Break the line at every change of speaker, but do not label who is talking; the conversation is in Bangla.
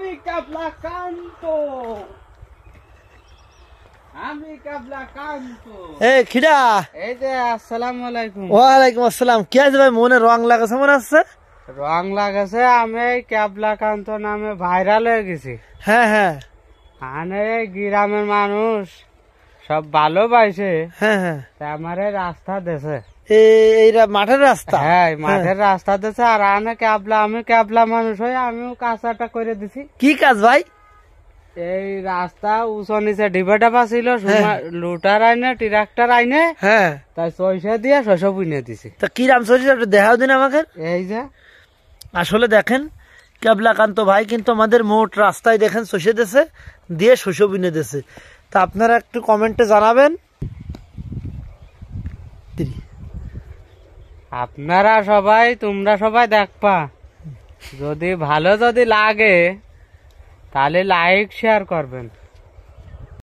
আমি ক্যাবলা কান্ত, আমি ক্যাবলা কান্ত।
এ খিড়া,
এই যে আসসালামু আলাইকুম।
ওয়ালাইকুম আসসালাম। কি আছে ভাই, মনে রং লাগাছে মনে হচ্ছে?
রং লাগাছে, আমি ক্যাবলা কান্ত নামে ভাইরাল হয়ে গেছি।
হ্যাঁ হ্যাঁ
আনে গ্রামের মানুষ সব ভালোবাসে।
হ্যাঁ হ্যাঁ,
আমারে রাস্তা দেছে।
এই মাঠের রাস্তা?
হ্যাঁ, মাঠের রাস্তা দেছে। আর আনে ক্যাবলা, আমি ক্যাবলা মানুষ হয়ে আমিও কাজটা করে দিছি।
কি কাজ ভাই?
এই রাস্তা উঁচু নিচে ডিবে ডাবা ছিল, লুটার আইনে ট্রাক্টর আইনে,
হ্যাঁ,
তাই পয়সা দিয়ে শস্য বুনে দিছি।
তা কি রাম চলছে একটু দেখাও দিন আমাকে।
এই যে
আসলে দেখেন, ক্যাবলাকান্ত ভাই কিন্তু আমাদের মোট রাস্তায় দেখেন শস্য দেশে দিয়ে শস্য বিনে দেশে। তা আপনারা একটু কমেন্টে জানাবেন।
আপনারা সবাই, তোমরা সবাই দেখবা, যদি ভালো যদি লাগে তাহলে লাইক শেয়ার করবেন।